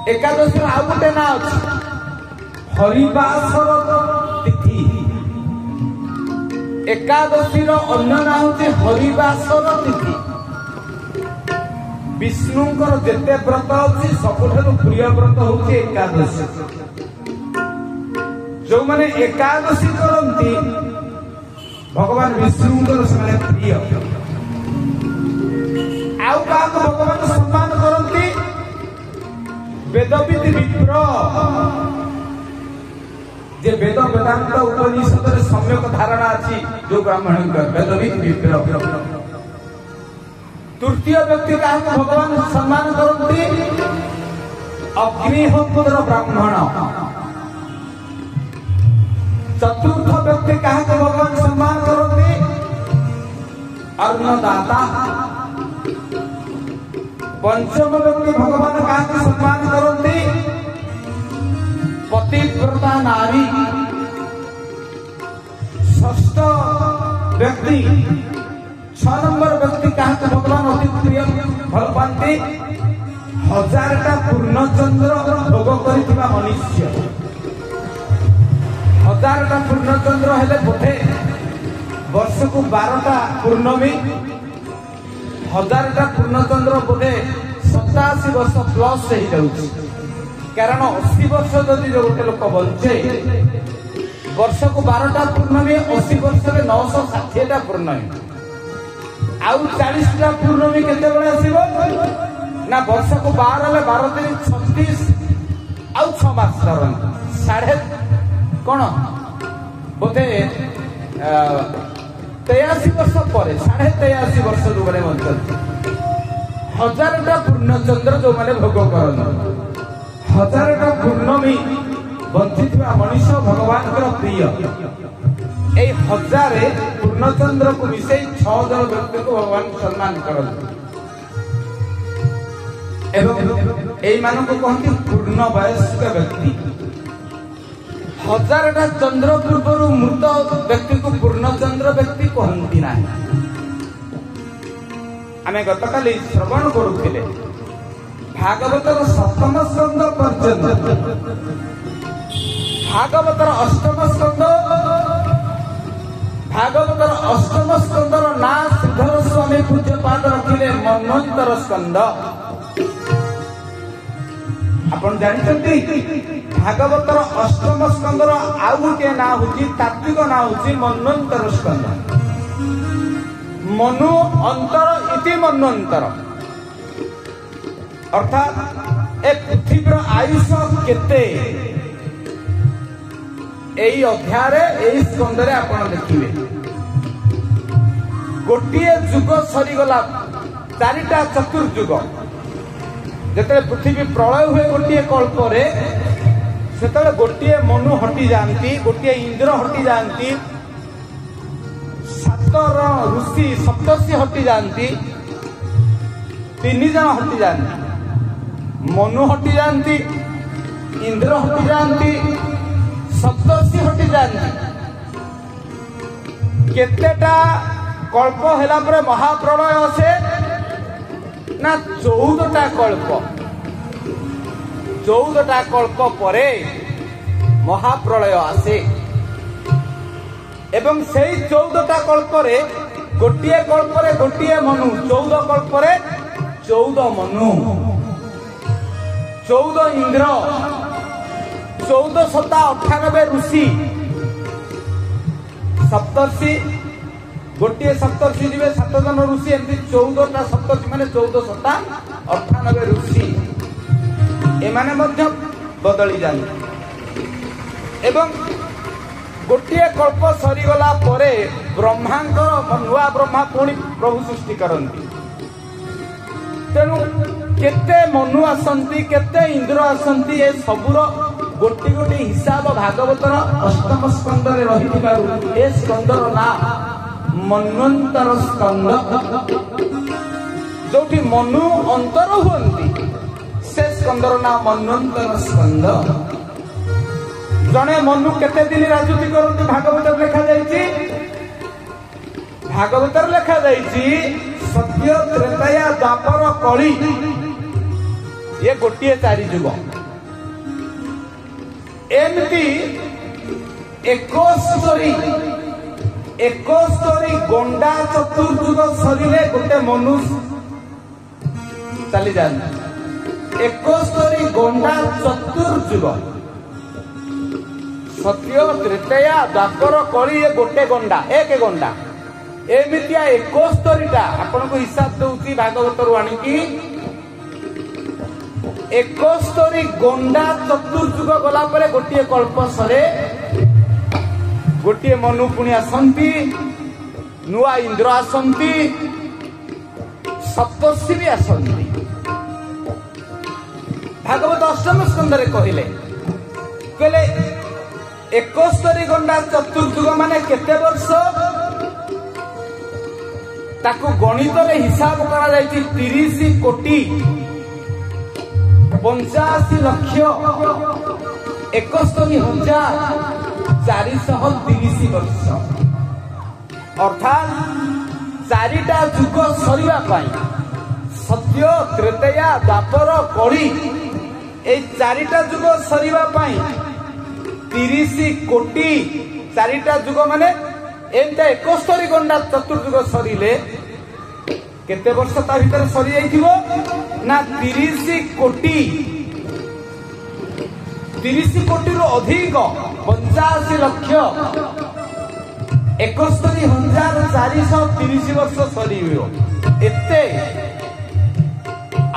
एकादशी आउ गोटे ना अच्छे हरिबासर तिथि। एकादशी अन्य ना हूँ हरिबासर तिथि। विष्णुंकर जेते व्रत अच्छी सबुठारु प्रिय व्रत हूँ एकादशी। जो माने एकादशी करती भगवान विष्णुंकर से प्रिय। आउ का भगवान सम्मान करती वेदविद विप्र जे वेद वेदांत उपनिषद सम्यक धारणा अच्छी जो ब्राह्मण वेदविद विप्र। तृतीय व्यक्ति का भगवान सम्मान करती अग्निहोत्र ब्राह्मण। चतुर्थ व्यक्ति का भगवान सम्मान करती अन्नदाता। पंचम व्यक्ति भगवान का सम्मान करती पतिव्रता नारी। षष्ठ व्यक्ति 6 नंबर व्यक्ति का भगवान अति प्रिय भल पाती 1000टा पूर्णचंद्र भोग करिथिबा मनुष्य। 1000टा पूर्णचंद्र हेले बोधे वर्ष को 12टा पूर्णमी। 1000टा पूर्णचंद्र बोधे 87 वर्ष प्लस हो जाउछि। कारण 80 वर्ष जदि गोटे लोक बंचे वर्ष को 12टा पूर्णमी 80 वर्ष में 960टा पूर्णमी आउ 40टा पूर्णमी केते बेले आसीबो ना वर्ष को 12 ले 12 दिन 36 आउ 6 मास धरन साढ़े कोन बोधे 83 वर्ष पर 83.5 वर्ष जो मैंने बंचती 1000टा पूर्णचंद्र जो मैंने भोग कर 1000टा पूर्णमी बंची मनुष्य भगवान प्रिय। 1000 पूर्णचंद्र को मिसे 6 जन व्यक्ति को भगवान सम्मान करते कहती पूर्ण वयस्क व्यक्ति। 1000टा चंद्र पूर्व मृत व्यक्ति को पूर्णचंद्र व्यक्ति कहती ना। आमे गतकाली श्रवण करुले भागवतर 7म स्कंद पर्यंत भागवतर 8म स्कंद भागवतर 8म स्कंदर ना श्रीधर स्वामी पूज्यपाद रखिले मन्वंतर स्कंद। आपण जानते भागवतर 8म स्कंदर आउ गोटे ना होची तात्विक ना होची मन्वंतर स्कंद। मनु अंतर इति मन्वंतर अर्थात ए पृथ्वीर आयुष केते एई अध्याय एई स्कंदरे आपण देखिबे। गोटिए जुग सरी गला 4टा चतुर्युग जेते पृथ्वी प्रलय हुए गोटिए कल्परे सेतले गोटिए मनु हटी जानती गोटिए इंद्र हटी जानती 7 ऋषि सप्तर्षि हटी जानती 3 जन हटी जानती मनु हटी जानती इंद्र हटी जानती सप्तर्षि हटी जानती। केतेटा कल्प हेला परे महाप्रलय आसे ना 14टा कल्प 14टा कल्प परे महाप्रलय आसे एवं सेई 14टा कल्परे गोटिए कल्परे गोटिए मनु 14 कल्परे 14 मनु 14 इंद्र 14 सता 98 ऋषि सप्तर्षि गोटे सप्तर्षि जीवे 7 जन ऋषि एमती 14टा सप्तर्षि माने 14 सता 98 ऋषि एमाने मध्य बदली जाते एवं गोटे कल्प सरीगला परे ब्रह्मांकर नुआ ब्रह्मा पुणी प्रभु सृष्टि करती। तेणु केते मनु आसंती केते इंद्र आसंती ए सबुर गोटी गोटी हिसाब भागवतर 8म स्कंदरे रहिथिबारु ए स्कंदर ना मन्वंतर स्कंद जोठी मनु अंतर हुअंती से स्कंदर ना मन्वंतर स्कंद। जने मनु केते दिन राजनीति करती भागवतर लेखा जाइछि भागवतर लेखा जाइछि सत्य त्रेताया द्वापर कली ये गोटे 4 युग एमती 71 गंडा चतुर्युग सरिले गोटे मनुष्य चली जाए 71 गंडा चतुर्युग सत्य त्रेतया द्वापर कली गोटे गंडा एक गंडा एमितिया 71टा आपन को हिसाब दउची भागवत रु आनी 71 गंडा चतुर्युग गला परे गोटे कल्प सरे गोटे मनु पुणी आसंती नुआ इंद्र आसंती सप्तर्षि भी आसंती भागवत अष्टम स्कंदरे कहले 71 गंडा चतुर्युग माने केते वर्ष ताकू गणित रे हिसाब करा जायछि 30 कोटी 85 लक्ष 71,430 वर्ष अर्थात चारिटा युग सरिबा पाई सत्य त्रेतया द्वापर कली ए चारिटा युग सरिबा पाई 30 कोटी चारिटा युग माने एमता 71 गंडा चतुर्युग सरिले केते वर्ष ता भीतर सरी जाइथिबो ना 30 कोटी रु अधिक 85 लक्ष 71,430 वर्ष सरीबो एते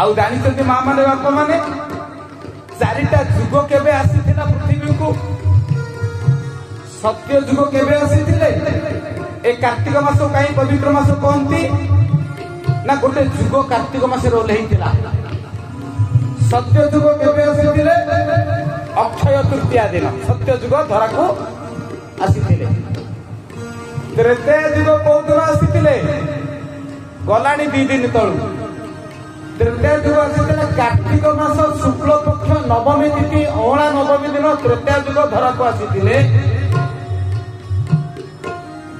आउ जानिछथि मा माने बाप माने चारिटा युग केबे आसीथिला पृथ्वी को सत्य युग केबे आसीथिले ए कार्तिक मास काई पवित्र मास कहंती ना गोटे युग कार्तिक मास रे ओल्हेइतिला सत्य युग केबे आसीथिले अक्षय तृतीया दिन सत्य युग धरा को आसीथिले त्रेतया युग कोदिन आसीथिले गलानी 2 दिन तळु त्रेतया युग आसीथिले कार्तिक मास शुक्ल पक्ष नवमी तिथि अवळा नवमी दिन त्रेतया युग धरा को आसीथिले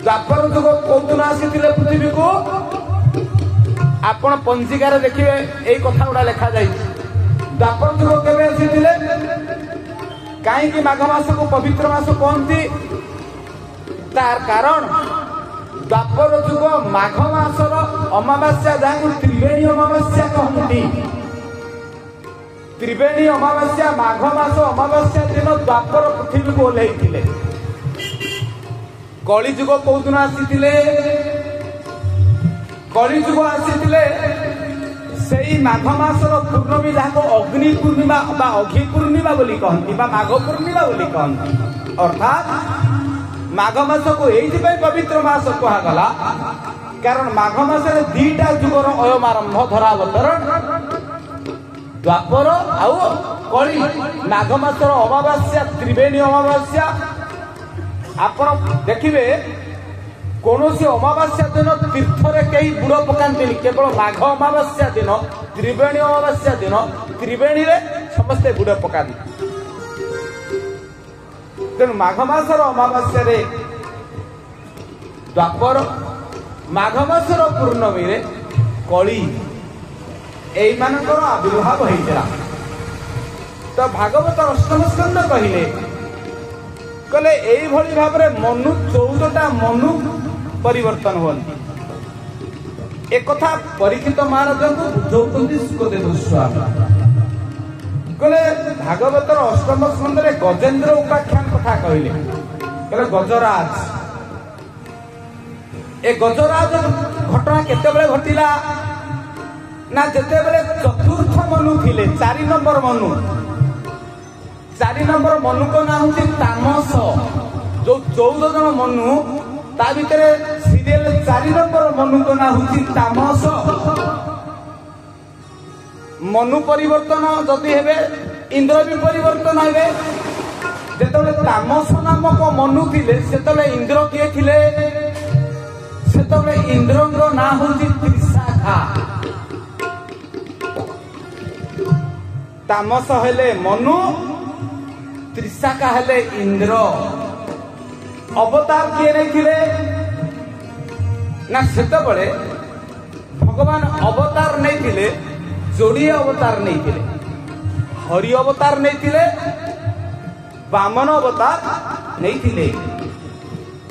द्वापर युग कोदिन आसीथिले पृथ्वी को आपण पंजिकार देखिए एई कथा गुडा लिखा जाई द्वापर युग केबे आसीथिले काई कि माघ मास को पवित्र मास कहंती तार कारण द्वापर युग माघ मासर अमावास्या जाकु त्रिवेणी अमावास्या कहंती त्रिवेणी अमावास्या माघ मास अमावास्या दिन द्वापर पृथ्वी को ओल्हेइथिले कली युग कोदिन आसीथिले कली युग आसीथिले सेई माघ मासर पूर्णमी जाको अग्नि पूर्णिमा बा अघी पूर्णिमा बोली कहंती बा माघ पूर्णिमा बोली कहंती अर्थात माघ मास को एइथि पवित्र मास कहा गला कारण माघ मास रे दीटा युगर अयम आरंभ धरा अवतरण द्वापर आउ कली माघ मासर अमावास्या त्रिवेणी अमावास्या आपण देखिबे कोनोसी अमावास्या दिन तीर्थरे कई बुड़ पकांती केवल माघ अमावास्या दिन त्रिवेणी अमावास्या दिन त्रिवेणी रे समस्ते बुड़ पकांती तेणु माघ मासर अमावास्या रे द्वापर माघ मासर पूर्णमी रे कली एई मानकर आविर्भाव होइतरा तो भागवत अष्टम स्कंद कहिले कले एई भली भाबरे मनु 14टा मनु परिवर्तन होती एक कथा परीक्षित महाराज को बुझौती सुखदेव स्वामी कहले भागवतर अष्टम स्कंद रे गजेंद्र उपाख्यान कथा कहले कहले गजराज ए गजराज घटना केते बेले घटिला ना जेते बेले चतुर्थ मनु थिले 4 नंबर मनु 4 नंबर मनु को नाम होती तामस जो 14 जन मनु ता भितरे सीरियल 4 नंबर मनु को ना होती तामस मनु परिवर्तन जदि हेबे इंद्र भी परिवर्तन हेबे जेतले तामस नामक मनु थिले सेतले इंद्र किए थिले सेतले इंद्रंग ना होती त्रिशाखा तामस हेले मनु त्रिशाखा हेले इंद्र अवतार किए नहीं थिले ना सेत बड़े भगवान अवतार नहीं थिले जोड़ी अवतार नहीं थिले हरि अवतार नहीं थिले बामन अवतार नहीं।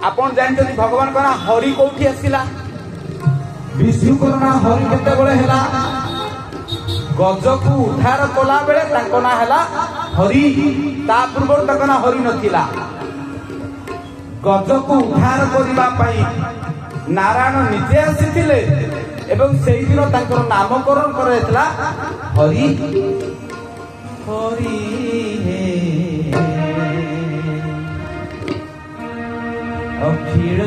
आपण जानते भगवान का ना हरि कौटी आसला विष्णु को ना हरि केते बळे हैला गज को उद्धार कला बेले ताको ना हैला हरि। ता पूर्व ताको ना हरि नथिला। गज को उद्धार करिबा पई नारायण निजे आसीथिले एवं सेही दिन तांकर नामकरण करैतला हरि। हरि हे अखिल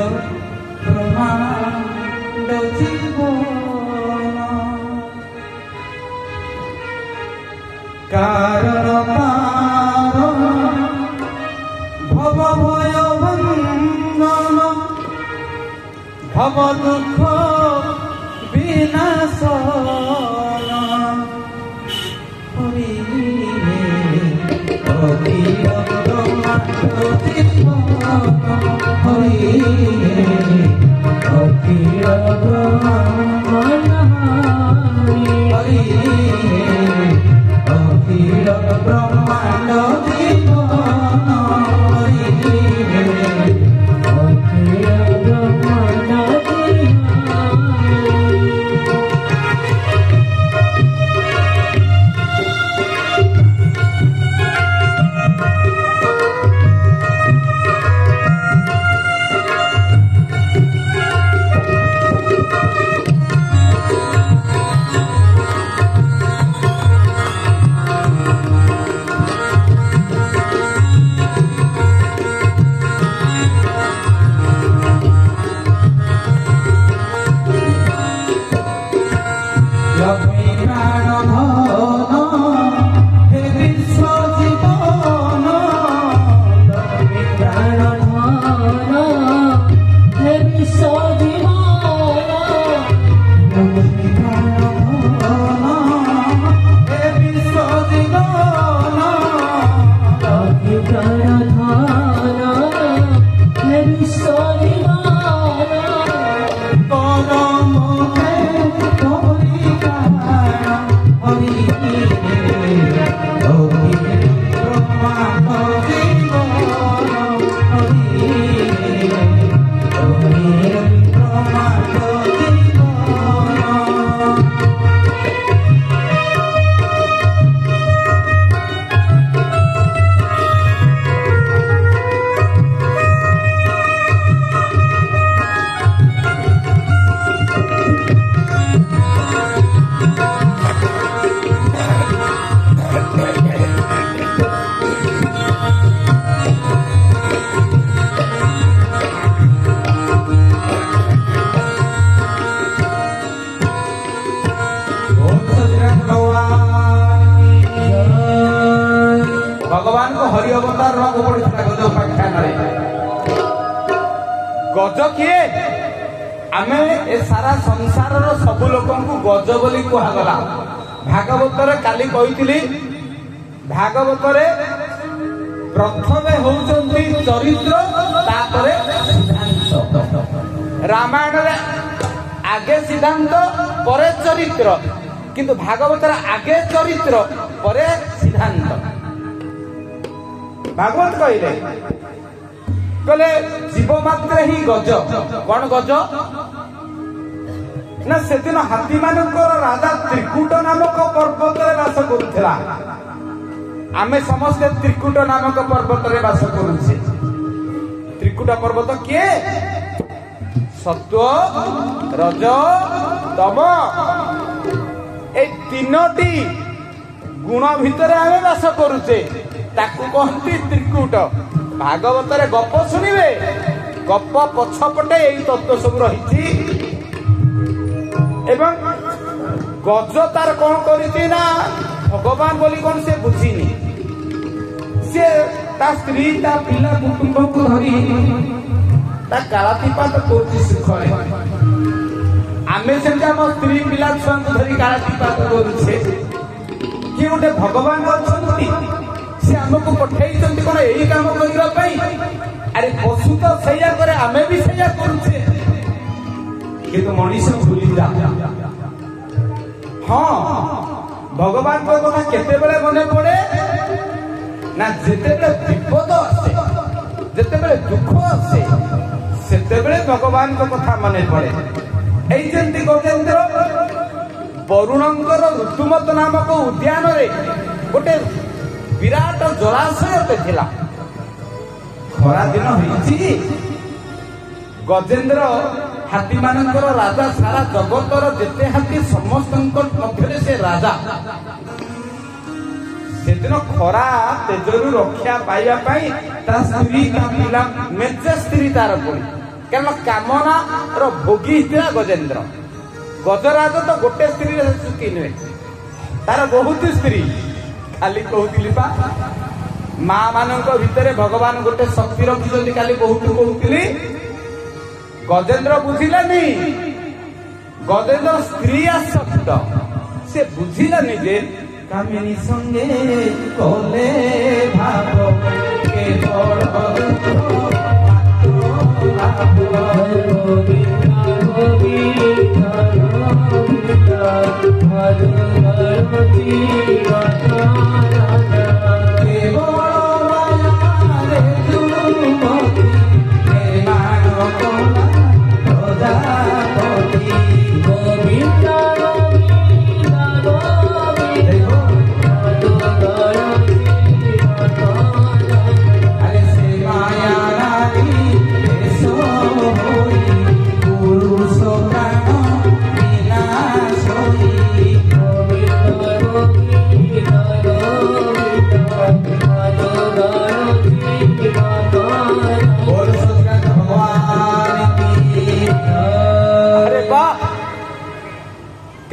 ब्रह्मांड जीवन कारण भव भय बंधन भव दुख विनाशन हरि अखिल ब्रह्मांड जीवन हरि अखिल ब्रह्मांड हरि अखिल ब्रह्मांड जीवन हरि अखिल ब्रह्मांड गज किए आमे ए सारा संसार सबु लोक गज बोली कहगला। भागवत काली कही भागवत प्रथम होउचंती चरित्र तापरे सिद्धांत। रामायण रे आगे सिद्धांत परे चरित्र किंतु भागवत आगे चरित्र परे सिद्धांत। भागवत कहले जीव मात्र ही गज कौन गज ना से दिन हाथी मानकर राजा त्रिकुट नामक पर्वत रे वास करुथिला। आमे समस्ते त्रिकुट नामक पर्वत रे वास करुछे। त्रिकुट पर्वत किए सत्व रज तम ए तीनोटी गुण भितर आमे वास करुछे ताकू कहती त्रिकुट। भागवत रे गप सुनिबे गप पछपटे एई तत्व सब रही एवं गज तार कौन करी ना भगवान बोली कौन से बुझीनी। से ता स्त्री ता पिला कुटुंब को धरी ता कालातीपात करछि सुखरे। आमे सेंता म स्त्री पिला छुआ को धरी कालातीपात करछे कि गोटे भगवान अछंती से हमको पठाई कौन यही काम करने। अरे पशु तो सैया करे आमे भी सैया करुचे किंतु मनीष भूली जा। हाँ भगवान को कथा केते बेले मने पड़े ନା ଯେତେବେଳେ ବିପଦ ଆସେ, ଯେତେବେଳେ ଦୁଃଖ ଆସେ, ସେତେବେଳେ ଭଗବାନଙ୍କ କଥା ମନେ ପଡେ। ଏଇ ଯେମିତି ଗଜେନ୍ଦ୍ର ବରୁଣଙ୍କର ଋତୁମତ ନାମକ ଉଦ୍ୟାନରେ ଗୋଟେ ବିରାଟ ଜଳାଶୟଟେ ଥିଲା। ଖରା ଦିନ ହେଇଛି, ଗଜେନ୍ଦ୍ର ହାତୀ ମାନଙ୍କର ରାଜା, ସାରା ଜଗତର ଯେତେ ହାତୀ ସମସ୍ତଙ୍କ ମଧ୍ୟରେ ସେ ରାଜା। ସେଦିନ ଖରା ତେଜରୁ ରକ୍ଷା ପାଇବା ପାଇଁ ତା ସ୍ତ୍ରୀ, ତା ପିଲା, ମେଞ୍ଚେ ସ୍ତ୍ରୀ ତାର ପଡି, କାରଣ କାମନାର ଭୋଗୀ ହେଇଥିଲା ଗଜେନ୍ଦ୍ର। ଗଜରାଜ ତ ଗୋଟେ ସ୍ତ୍ରୀରେ ସୁଖୀ ନୁହେଁ, ତାର ବହୁତ ସ୍ତ୍ରୀ। ଖାଲି କହୁଥିଲି ପା, ମା ମାନଙ୍କ ଭିତରେ ଭଗବାନ ଗୋଟେ ଶକ୍ତି ରଖିଛନ୍ତି। କାଲି ବହୁତ କହୁଥିଲି, ଗଜେନ୍ଦ୍ର ବୁଝିଲାନି, ଗଜେନ୍ଦ୍ର ସ୍ତ୍ରୀ ଆସକ୍ତ। ସେ ବୁଝିଲାନି ଯେ କାମିନୀ ସଙ୍ଗେ କଲେ ଭାବ କେବଳ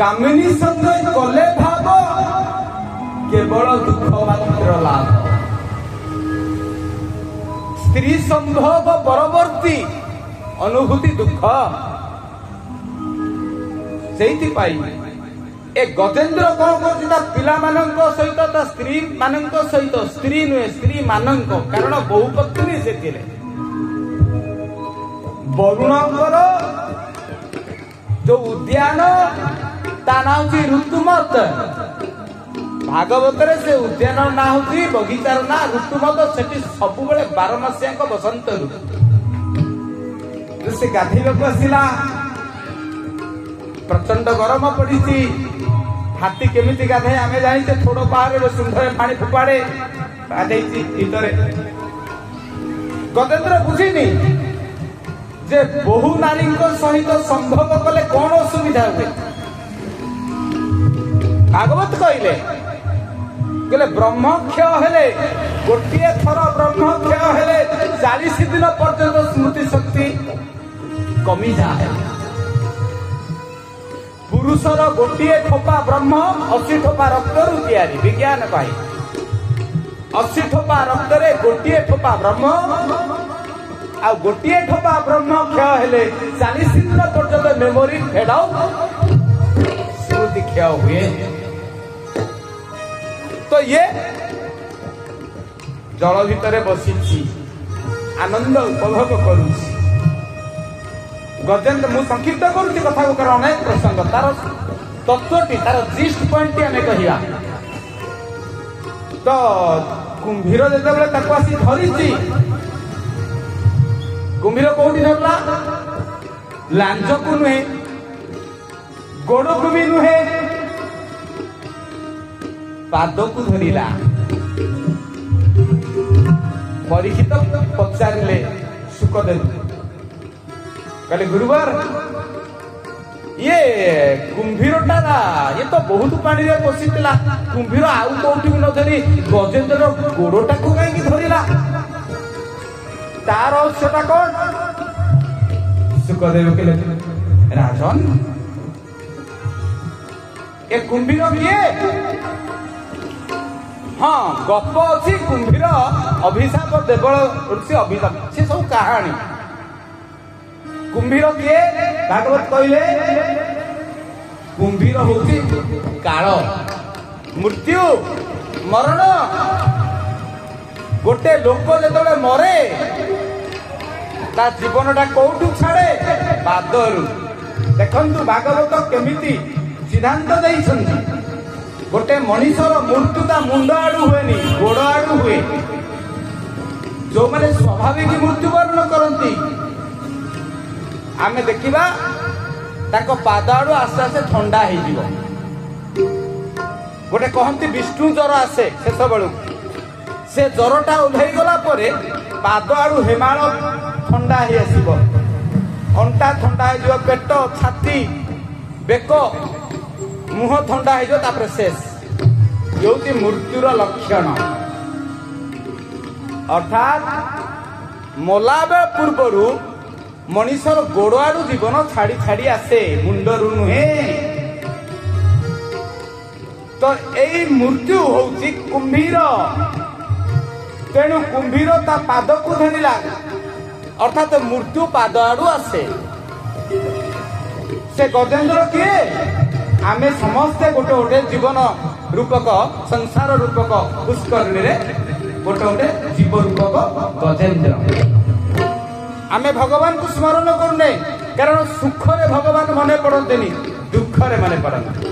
কামিনী সঙ্গে কলে ভাব কেবল দুঃখ মাত্র লাভ। স্ত্রী সম্ভোগ পরবর্তী অনুভূতি দুঃখ। সেইপাই এ গজেন্দ্র কଣ କରୁଛି, ତା ପିଲାମାନଙ୍କ ସହିତ, ତା ସ୍ତ୍ରୀ ମାନଙ୍କ ସହିତ, ସ୍ତ୍ରୀ ନୁହେଁ ସ୍ତ୍ରୀ ମାନଙ୍କ, କାରଣ ବହୁ ପତ୍ନୀ ସେ ଥିଲେ। ବରୁଣଙ୍କର ଯୋଉ ଉଦ୍ୟାନ, ତା ନାଁ ହଉଛି ଋତୁମତ। ଭାଗବତରେ ସେ ଉଦ୍ୟାନର ନାଁ ହଉଛି, ବଗିଚାର ନାଁ ଋତୁମତ। ସେଠି ସବୁବେଳେ ବାରମାସିଆଙ୍କ ବସନ୍ତ ଋତୁ। ସେ ଗାଧେଇବାକୁ ଆସିଲା, ପ୍ରଚଣ୍ଡ ଗରମ ପଡିଛି। ହାତୀ କେମିତି ଗାଧେ ଆମେ ଜାଣିଛେ, ଥୋଡ ପାହାড়ରେ ଶୁଣ୍ଢରେ ପାଣି ଫୋପାଡେ, ଗାଧେଇଛି ଭିତରେ। ଗଜେନ୍ଦ୍ର ବୁଝିନି ଯେ ବହୁ ନାରୀଙ୍କ ସହିତ ସମ୍ଭୋଗ କଲେ କଣ ଅସୁବିଧା ହୁଏ। ଭାଗବତ କହିଲେ ବ୍ରହ୍ମକ୍ଷୟ ହେଲେ, ଗୋଟିଏ ଥର ବ୍ରହ୍ମକ୍ଷୟ ହେଲେ 40 ଦିନ ପର୍ଯ୍ୟନ୍ତ ସ୍ମୃତି ଶକ୍ତି କମିଯାଏ। ପୁରୁଷର ଗୋଟିଏ ଠୋପା ବ୍ରହ୍ମ 80 ଠୋପା ରକ୍ତରୁ ତିଆରି। ବିଜ୍ଞାନ ପାଇଁ 80 ଠୋପା ରକ୍ତରେ ଗୋଟିଏ ଠୋପା ବ୍ରହ୍ମ, ଆଉ ଗୋଟିଏ ଠୋପା ବ୍ରହ୍ମ କ୍ଷୟ ହେଲେ 40 ଦିନ ପର୍ଯ୍ୟନ୍ତ ମେମୋରି ଫେଡ୍ ଆଉଟ୍, ସ୍ମୃତି କ୍ଷୟ ହୁଏ। ତ ଇଏ ଜଳ ଭିତରେ ବସିଛି, ଆନନ୍ଦ ଉପଭୋଗ କରୁଛି। ଗଜେନ୍ଦ୍ର, ମୁଁ ସଂକ୍ଷିପ୍ତ କରୁଛି କଥାକୁ, କାରଣ ଅନେକ ପ୍ରସଙ୍ଗ, ତାର ତତ୍ଵଟି, ତାର ଜିଷ୍ଟ ପଏଣ୍ଟଟି ଆମେ କହିବା। ତ କୁମ୍ଭୀର ଯେତେବେଳେ ତାକୁ ଆସି ଧରିଛି, କୁମ୍ଭୀର କୋଉଠି ଧରିଲା? ଲାଞ୍ଜକୁ ନୁହେଁ, ଗୋଡକୁ ବି ନୁହେଁ, ପାଦକୁ ଧରିଲା। ପରୀକ୍ଷିତ ପଚାରିଲେ ଶୁକଦେବ, କହିଲେ ଗୁରୁବାର, ଇଏ କୁମ୍ଭୀରଟା, ଇଏ ତ ବହୁତ ପାଣିରେ ପଶିଥିଲା, କୁମ୍ଭୀର ଆଉ କୋଉଠି ନ ଧରି ଗଜେନ୍ଦ୍ର ଗୋଡଟାକୁ କାହିଁକି ଧରିଲା? ତାର ରହସ୍ୟଟା କଣ? ଶୁକଦେବ କହିଲେ, ରାଜନ, ଏ କୁମ୍ଭୀର କିଏ? ହଁ, ଗପ ଅଛି, କୁମ୍ଭୀର ଅଭିଶାପ, ଦେବଳ ଋଷି ଅଭିଶାପ, ସେ ସବୁ କାହାଣୀ। କୁମ୍ଭୀର କିଏ? ଭାଗବତ କହିଲେ କୁମ୍ଭୀର ହଉଛି କାଳ, ମୃତ୍ୟୁ, ମରଣ। ଗୋଟେ ଲୋକ ଯେତେବେଳେ ମରେ, ତା ଜୀବନଟା କୋଉଠୁ ଛାଡେ? ପାଦରୁ। ଦେଖନ୍ତୁ ଭାଗବତ କେମିତି ସିଦ୍ଧାନ୍ତ ଦେଇଛନ୍ତି। गोटे मनीषर मृत्युता मुंड आड़ू हुए गोड़ आड़ू हुए जो मैंने स्वाभाविक मृत्युवरण करती आमे देखिबा ताको पाद आड़ू आस्ते आस्ते ठंडा हो गोटे कहती विष्णु ज्वर आसे शेष बेलू से ज्वरटा ओह्लई गला पाद आड़ू हेमाल ठंडा ही आसब अंटा ठंडा हो पेट छाती बेक मुह ठंडा हो शेष जो मृत्युर लक्षण अर्थात मलाबे पूर्वर मनीषर गोड़ आड़ू जीवन छाड़ी छाड़ी आसे मुंडरू नुहे तो यही मृत्यु होउची कुंभीर तेणु कुंभीर ता पाद को धरिला अर्थात मृत्यु पाद आड़ू आसे से गजेंद्र किए आमे समस्ते गोटे गोटे जीवन रूपक संसार रूपक पुष्करणी रे गोटे गोटे जीव रूपक गजेंद्र आमे भगवान को स्मरण करूने कारण सुख रे भगवान मने पड़ते दुख रे मने पड़ते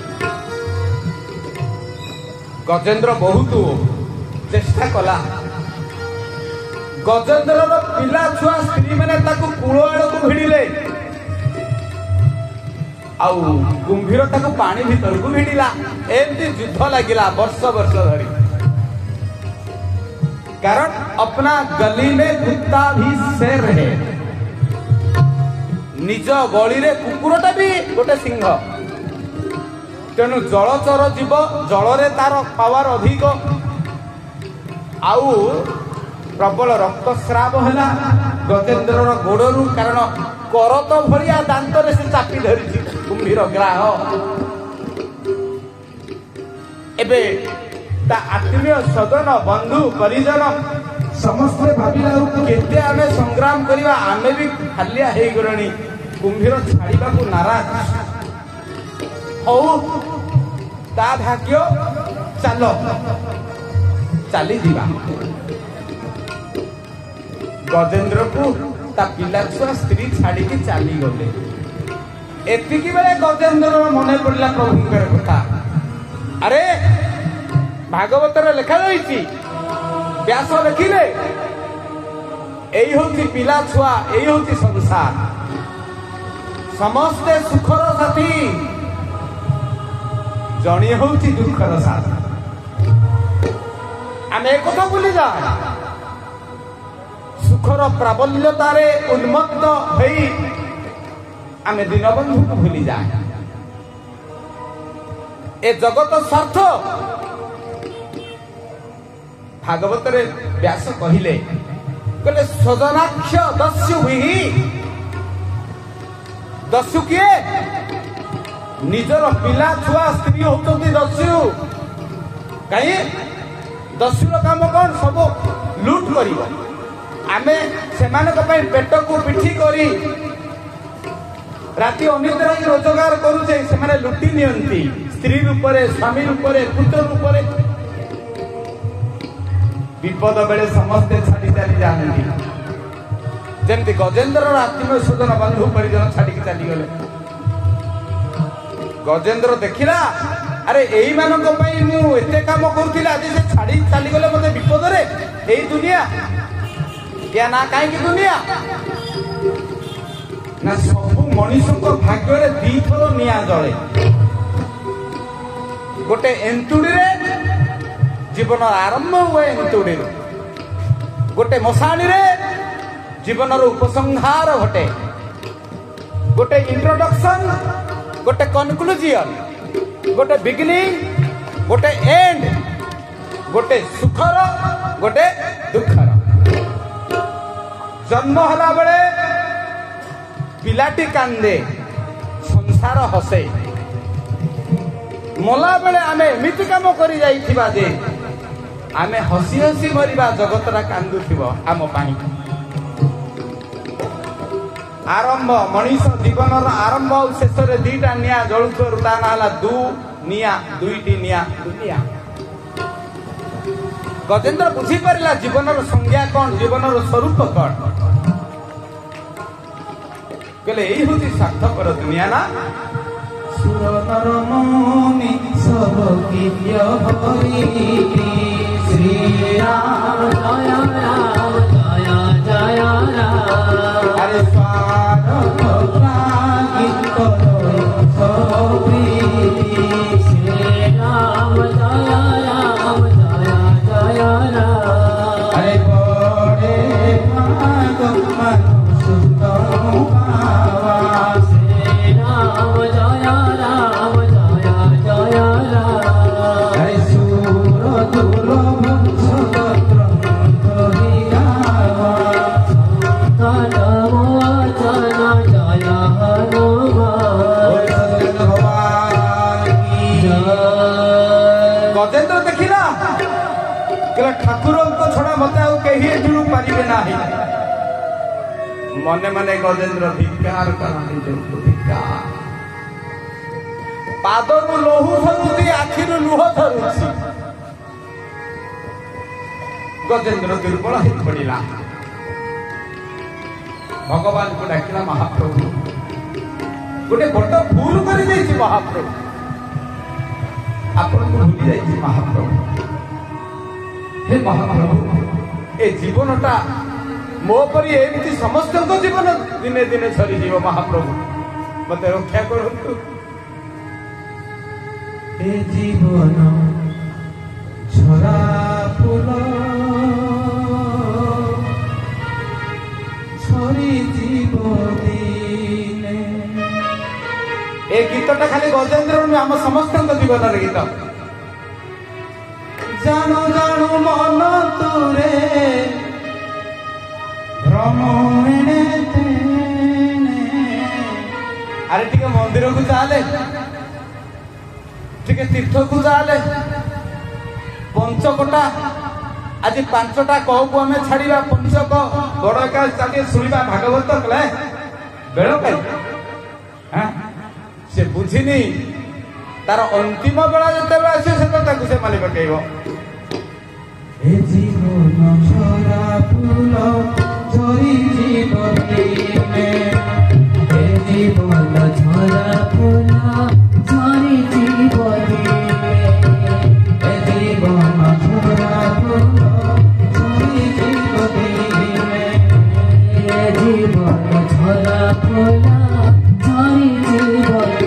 गजेंद्र बहुत चेष्टा कला गजेंद्र पिला छुआ स्त्री मैंने कूल आड़ को भिड़िले आउ कुंभीर ताको पानी भीतर को भिड़िला एमती युद्ध लगिला वर्ष वर्ष धरी कारण अपना गली में कुत्ता भी शेर है निज गली रे कुकुरटा भी गोटे सिंह तेणु जलचर जीव जल तार पावर अधिक आउ प्रबल रक्तस्राव है गजेंद्र गोड़रू कारण करत भलिया दांत से चापी धरी कुंभीर ग्राह एबे ता आत्मीय सदन बंधु परिजन समस्ते भाविला केते आमे संग्राम करिवा आमे भी खालिया हे गरणी कुंभीर छाड़ीबा को नाराज हो ता भाग्य चलो चली जीवा गजेंद्र को ता पिला छुआ स्त्री छाड़ी की चली गले एतिकी बेले गजेंद्र मन पड़ला प्रभुंकर कथा अरे भागवत लेखा रही व्यास लिखिले यही हूँ पिला छुआ यही हूँ संसार समस्ते सुखर साथी जड़े हूँ दुखर साथी आम एक कथा भूली जा सुखर प्राबल्यतारे उन्मत्त होई आमे दीनबंधु को भूली जाए ए जगत स्वार्थ भागवत रे व्यास कहिले कहले स्वजनाक्ष दस्यु ही दस्यु किए निजर पिला छुआ स्त्री होती दस्यु कहीं दस्युर काम कौन सब लुट करिवो आमे सेमानक पई पेट को पिठी करी राति अनिद्रा रोजगार करुचे से लुटी नियंती स्त्री रूपरे स्वामी रूपरे पुत्र रूपरे विपद बेले समस्ते छाड़ी चली जाती जमती गजेंद्र आत्मीय स्वजन बंधु परिजन छाड़ी चली गले गजेंद्र देखिला अरे यही मानक पई मु एते काम करूथिला आज से छाड़ी चली गले मते विपद रे एही दुनिया क्या ना कहीं दुनिया ना सबू मनीष भाग्य रे दी थर निया जले गोटे एंतुड़ी रे जीवन आरंभ हुए एंतुड़ी गोटे मशाणी रे जीवन उपसंहार घटे गोटे इंट्रोडक्शन गोटे कनक्लूजन गोटे बिगिनिंग गोटे एंड गोटे सुखर गोटे दुखर जन्म हला बेले पिलाटी कांदे संसार हसे मला बेले आमे एमिति काम करी जाइथिबा जे आमे हसी हसी मरिबा जगतरा कांदुथिबो आम पाई आरंभ मनीष जीवन आरंभ और शेष रे दीटा निया जळुथर ता नाला दु निया दुईटी निया दुनिया गजेंद्र बुझी पारिला जीवन संज्ञा कौन जीवन स्वरूप कौन कहले यही हूँ स्वार्थपर दुनिया ना सुर नर मुनि सब सौभाग्य हरि श्री राम जय राम जय जय राम अरे स्वागत गीत श्री राम जय राम जय जय राम अरे बड़े भाग सुत श्री राम जय राम जय जय राम हरे सूर दुर्लभ सगत्र जय गजेन्द्र देखिला ठाकुर छड़ा मत कही पारे ना मने मने गजेन्द्र धिक्कार धिक्कार पादरू लोहू धरुची आखिर लुह धरुची गजेन्द्र दुर्बल हो पड़ा भगवान को डाकिला महाप्रभु गोटे बड़ भूल कर महाप्रभु आपन को भूली जाइए महाप्रभु हे महाप्रभु ए जीवनटा मो परी एमती समस्त जीवन दिने दिने सरी जीव महाप्रभु मत रक्षा करतु ए जीवन छरा फूल छरी जीव दिने ए गीतटा खाली गजेन्द्र आम समस्त जीवन गीत जानो जानो मन तुरे भ्रमणे अरे टिके मंदिर को चले टिके तीर्थ को चले पंचकटा आज 5टा कहू आम छाड़ा पंचक बड़ एकादशी चलिए शुणा भागवत कले बेल पाई से बुझिनी तार अंतिम बेला जिते आसे से मानि पकेब जीवन छरा फूल झरी जीवन जीवन छरा फूल झरी जीवन जीवन छरा फूल झरी जीवन जीवन छरा फूल झरी जीवन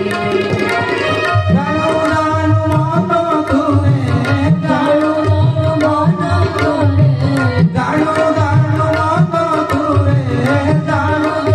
जानो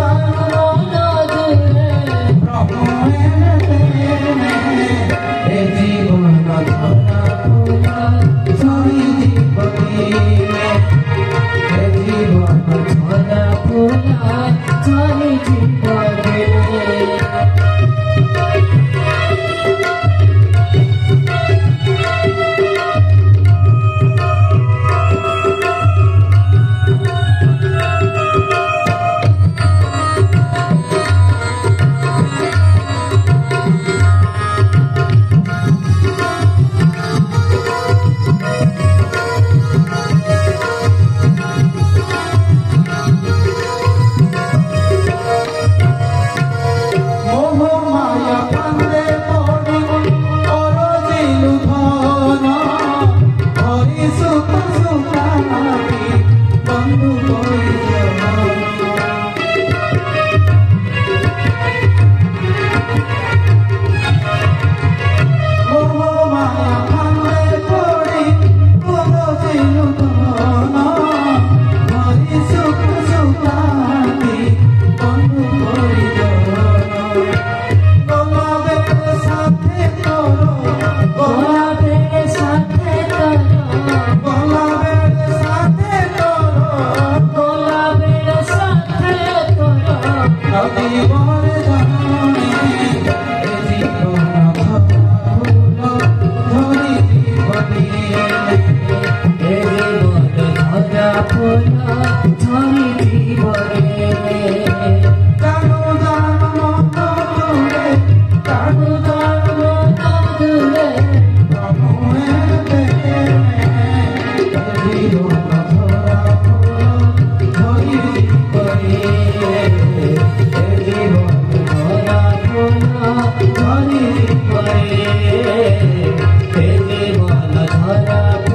रा